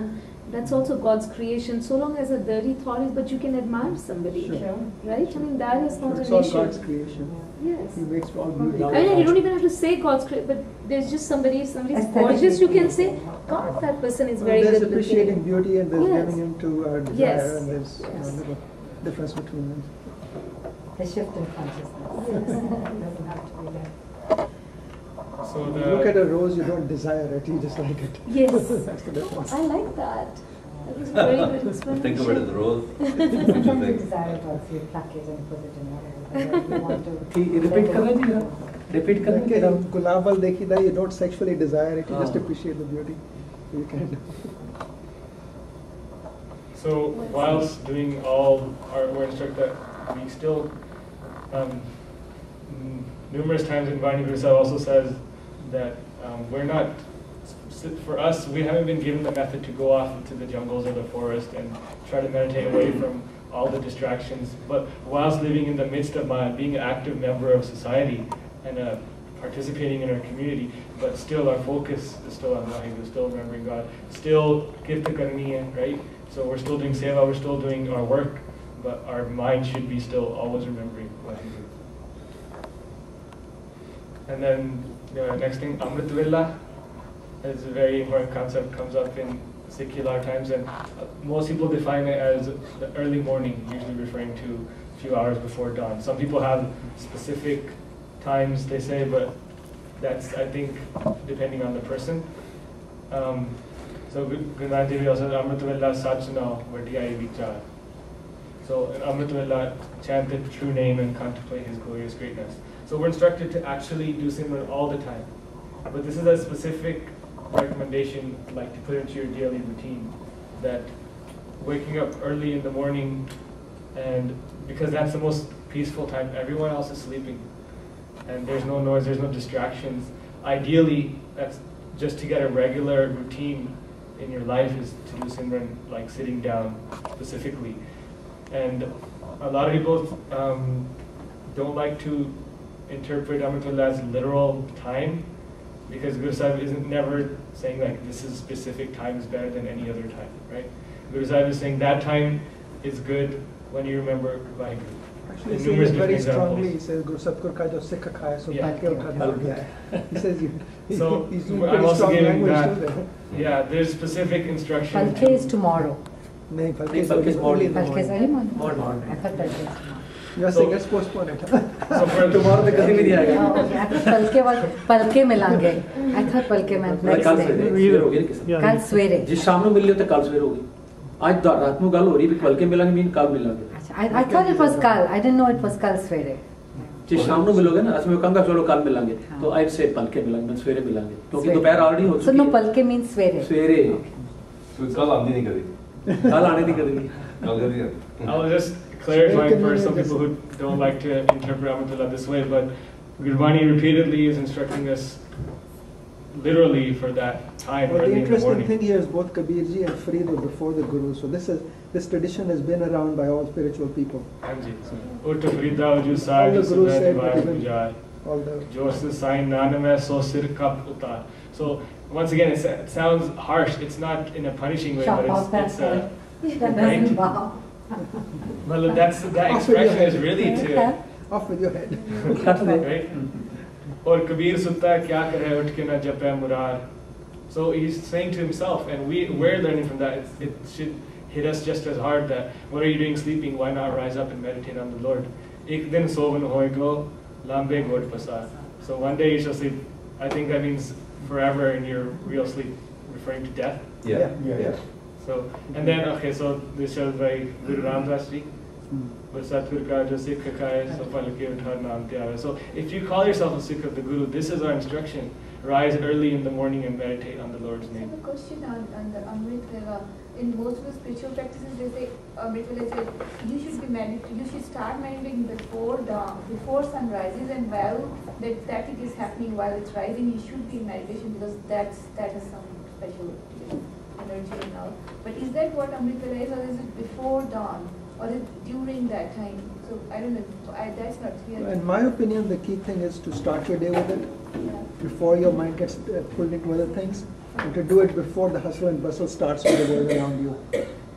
that's also God's creation. So long as a dirty thought is, but you can admire somebody, Sure. right? I mean, that is not It's an all issue. God's creation. Yes. He makes all beauty. I mean, you don't even have to say God's creation, but there's just somebody's Aesthetically gorgeous. You can say, God, that person is very There's good looking. appreciating beauty and there's Yes. giving him to desire, Yes. and there's Yes. a little difference between them. the shift in consciousness. It doesn't have to be there. So You look at the a rose, you don't desire it, you just like it. Yes. That's the difference. I like that. That was a very good explanation. Think of it as a rose. Sometimes you desire it also, you pluck it and put it in whatever you want to. Repeat करना जी जरा, repeat करना Okay, जरा। gulab al dekhida, you don't sexually desire it, you just appreciate the beauty. You can. So whilst doing all our work instructor, we still numerous times in Vani Guru Sahib also says that we're not, for us, we haven't been given the method to go off into the jungles or the forest and try to meditate away from all the distractions. But whilst living in the midst of being an active member of society and participating in our community, but still our focus is still on Vaheguru, still remembering God, still Kirta Karniya, right? So we're still doing seva, we're still doing our work, but our mind should be still always remembering Vaheguru. And then the next thing, Amrit Villa, is a very important concept, comes up in secular times, and most people define it as the early morning, usually referring to a few hours before dawn. Some people have specific times they say, but that's, I think, depending on the person. So Guru Nanak Dev also says, Amrit Villa Sachna Vadiyai Vichar. So in Amrit Villa, chant the true name and contemplate his glorious greatness. So we're instructed to actually do Simran all the time. But this is a specific recommendation, like to put into your daily routine, that waking up early in the morning, and because that's the most peaceful time, everyone else is sleeping, and there's no noise, there's no distractions. Ideally, that's just to get a regular routine in your life is to do Simran, like sitting down specifically. And a lot of people don't like to interpret Amritullah as literal time, because Guru Sahib isn't never saying like this is specific time is better than any other time, right? Guru Sahib is saying that time is good when you remember Vaheguru. Actually, In he numerous says very different strongly, he examples. says, Guru Satguru ka jo sikh khaya, so Yeah. take your He says, So he's I'm pretty also strong giving language that. too there. Yeah, there's specific instruction. Palke is tomorrow. Nahi, Falke is Falke is only in the Palke is morning. early morning. I thought Palke is tomorrow. You're saying let's postpone it. So for Tomorrow the कभी भी नहीं आएगा. पलके मिलांगे. I thought पलके meant next कल day. सवेरे इधर हो गया किसी. कल सवेरे. जिस शाम ਨੂੰ ਮਿਲ ਲਿਓ ਤੇ ਕੱਲ ਸਵੇਰੇ ਹੋਗੀ. आज रात ਨੂੰ ਗੱਲ ਹੋ ਰਹੀ ਵੀ ਪਲਕੇ ਮਿਲਾਂਗੇ ਮੀਨ ਕੱਲ ਮਿਲਾਂਗੇ. I thought it was kal. I didn't know it was kal सवेरे. जिस शाम ਨੂੰ ਮਿਲੋਗੇ ਨਾ ਅਸੀਂ ਕਹਾਂਗਾ ਚਲੋ ਕੱਲ ਮਿਲਾਂਗੇ. तो I'd say ਪਲਕੇ ਮਿਲਾਂਗੇ ਮੈਂ ਸਵੇਰੇ ਮਿਲਾਂਗੇ. क्योंकि दोपहर ऑलरेडी हो So चुकी no है. पलके means सवेरे. सवेरे. तो कल आनी नहीं करी. कल आने नहीं करेंगे. कल करी है. I was just clarifying for some people who don't like to interpret Amritullah this way, but Gurbani repeatedly is instructing us literally for that time Well, the early in the interesting morning. thing here is both Kabirji and Farid were before the Guru. So this tradition has been around by all spiritual people. Hanji. Ut Farida jo All sai the Gurus sabah said, divar but even pujai. all the Jo se sai naname so sir kap utar. So once again, it sounds harsh. It's not in a punishing way, Chop but off that it's head. That right? doesn't bow. well, that Off with your expression head. is really to off with your head. right. Or Kabir sutta kya kare ut ke na jape murar. So he's saying to himself, and we're learning from that. It should hit us just as hard that what are you doing sleeping? Why not rise up and meditate on the Lord? Ek din sovan hoigo lambe god pasar. So one day you shall sleep. I think that means forever in your real sleep, referring to death. Yeah. So and then okay, so this shows by Guru Ramdas ji. So if you call yourself a Sikh of the Guru, this is our instruction. Rise early in the morning and meditate on the Lord's I have name. a question on the Amrit Vela. In most of the spiritual practices, they say Amrit Vela says you should be you should start meditating before dawn, before sun rises, and while that it is happening while it's rising, you should be in meditation because that has some special energy and all. But is that what Amrit Vela is, or is it before dawn, or is it during that time? So I don't know. That's not clear. In my opinion, the key thing is to start your day with it Yeah. before your mind gets pulled into other things, and to do it before the hustle and bustle starts with the world around you.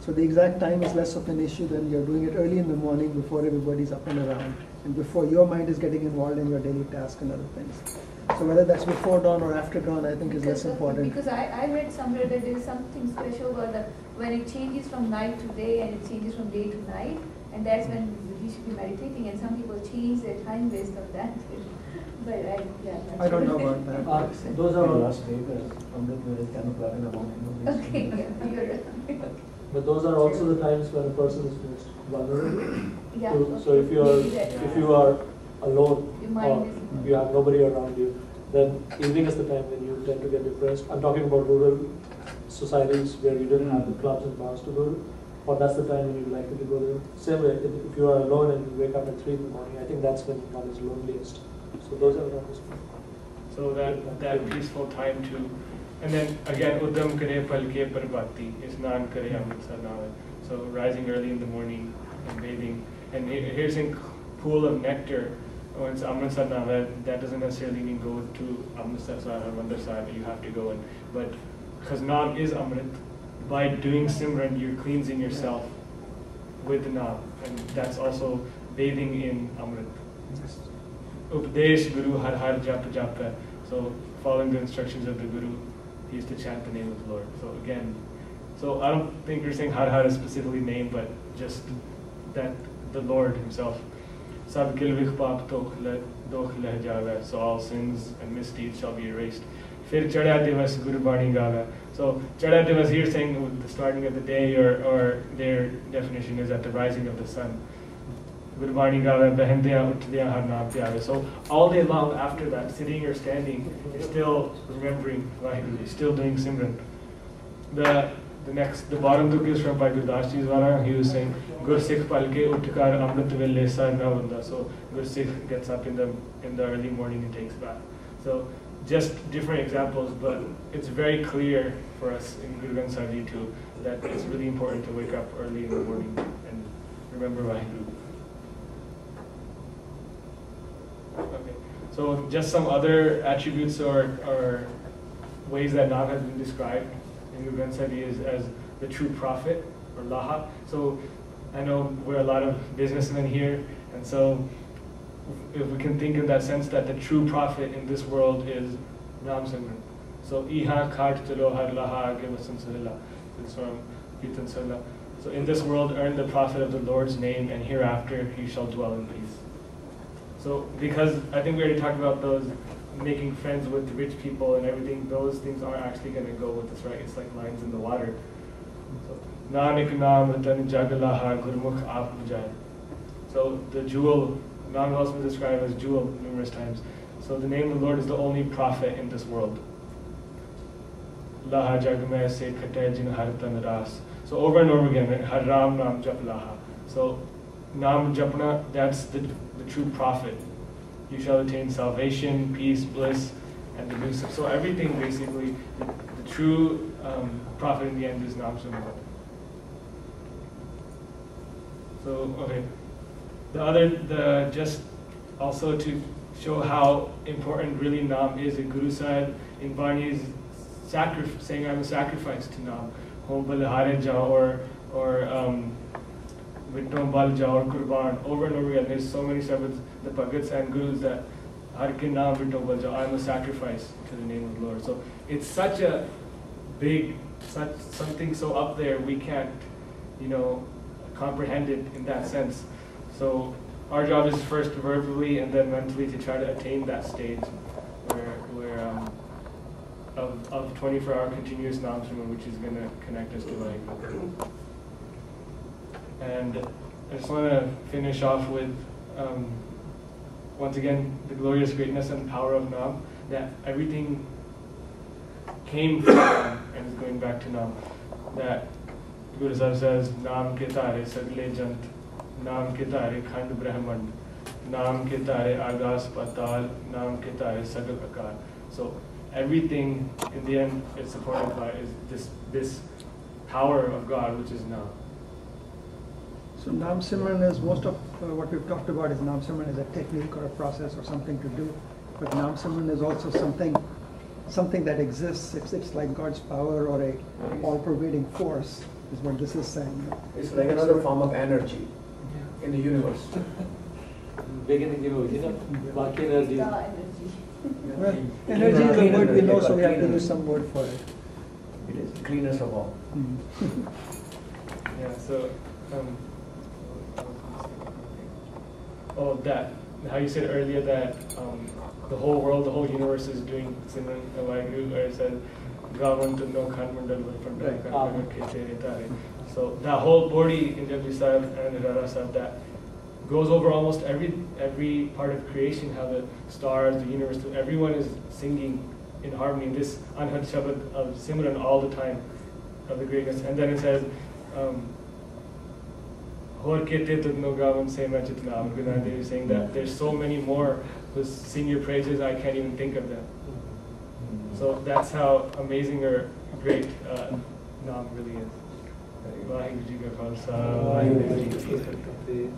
So the exact time is less of an issue than you're doing it early in the morning before everybody's up and around, and before your mind is getting involved in your daily tasks and other things. So whether that's before dawn or after dawn, I think is less important. Because I read somewhere that there is something special about when it changes from night to day and it changes from day to night, and that's when we should be meditating. And some people change their time based on that. But I don't know about that. Those are all. Okay, yeah, you're right. But those are also the times when a person is most vulnerable. Yeah. So if you are alone Your mind or is- you have nobody around you, then evening is the time when you tend to get depressed. I'm talking about rural societies where you don't have the clubs and bars to go to, or that's the time when you're likely to go there. Same way, if you are alone and you wake up at 3 in the morning, I think that's when one is loneliest. So those are the times. So that peaceful time to, and then again, Uddam kare palke parbati, isnan kare amritsar nawe. So rising early in the morning and bathing, and here's a pool of nectar. When it's Amritsar nawe, that doesn't necessarily mean go to Amritsar Sahib or Mandar Sahib. You have to go in, but because Naam is Amrit, by doing Simran, you're cleansing yourself with Naam, and that's also bathing in Amrit. Updesh Guru Har Har Jap Japa. So following the instructions of the Guru, he used to chant the name of the Lord. So again, so I don't think you're saying Har Har is specifically named, but just that the Lord himself. Sab gilvich pap doch leh jave. So all sins and misdeeds shall be erased. Fir chada divas Guru Bani gave. So chada divas here saying the starting of the day, or their definition is at the rising of the sun. Gurbani gave, behendiya utdiya har naam pyare. So all day long after that, sitting or standing, you're still remembering Vaheguru, you're still doing Simran. The bottom book is from Bhai Gurdas Ji's Wala. He was saying, Gur Sikh palke utkar amrit velle sar na vanda. So Gur Sikh gets up in the early morning and takes bath. So just different examples, but it's very clear for us in Guru Granth Sahib Ji too that it's really important to wake up early in the morning and remember Vaheguru. Okay. So just some other attributes or ways that Naam has been described in Guru Granth Sahib Ji is as the true prophet, or Laha. So I know we're a lot of businessmen here, and so if we can think in that sense that the true prophet in this world is Naam Simran. So Iha Khat Talo Har Laha Age Vasan Sarila. It's from Kirtan Sarila. So in this world, earn the profit of the Lord's name, and hereafter you shall dwell in peace. So because I think we already talked about those, making friends with rich people and everything, those things aren't actually going to go with us, right? It's like lines in the water. Nanak naam ratan jagalaha gurmukh aap bujai. So the jewel, Naam has been described as jewel numerous times. So the name of the Lord is the only prophet in this world. Laha jagmay se khatay jin hartan ras. So over and over again, Har Ram Naam Jap Laha. So Naam Japna, that's the true prophet. You shall attain salvation, peace, bliss, and the new stuff. So everything basically, the true prophet in the end is Naam Simran. So, okay. Just also to show how important really Naam is, the Guru Sahib in Barney is saying I'm a sacrifice to Naam. Hom Balhare Ja or Vittom Bal Ja or Kurban. Over and over again, there's so many Sabads, the Bhagats and Gurus that Har Ke Naam Vittom Bal Ja, I'm a sacrifice to the name of the Lord. So it's such a big, something so up there, we can't, comprehend it in that sense. So our job is first verbally and then mentally to try to attain that stage where of 24-hour continuous Naam Simran, which is going to connect us to life. And I just want to finish off with, once again, the glorious greatness and power of Naam, that everything came from Naam and is going back to Naam. That Guru Sahib says, Naam ke tare sagle jant, Naam ke tare khand brahmand, Naam ke tare agas patal, Naam ke tare sagal akar. So everything in the end is supported by this power of God, which is Naam. So Naam Simran is, most of what we've talked about is Naam Simran is a technique or a process or something to do. But Naam Simran is also something that exists. It's like God's power or a all-pervading force, is what this is saying. It's like another form of energy in the universe. Beginning, Baki energy. Well, energy is a word we know, so we have to use some word for it. It is the cleanest of all. Yeah, so, how you said earlier that the whole world, the whole universe is doing Simran Vaheguru, or it said, Gavan to no Khan Mandal So that whole body in Japji Sahib and Rara Sahib, that goes over almost every part of creation, how the stars, the universe, everyone is singing in harmony, this Anhad Shabad of Simran all the time, of the greatness. And then it says, Hor kete tudno gavan se ma jitna. They're saying that there's so many more who sing your praises, I can't even think of them. So that's how amazing or great Naam really is. Vaheguru Ji ka Khalsa, Vaheguru Ji ki Fateh.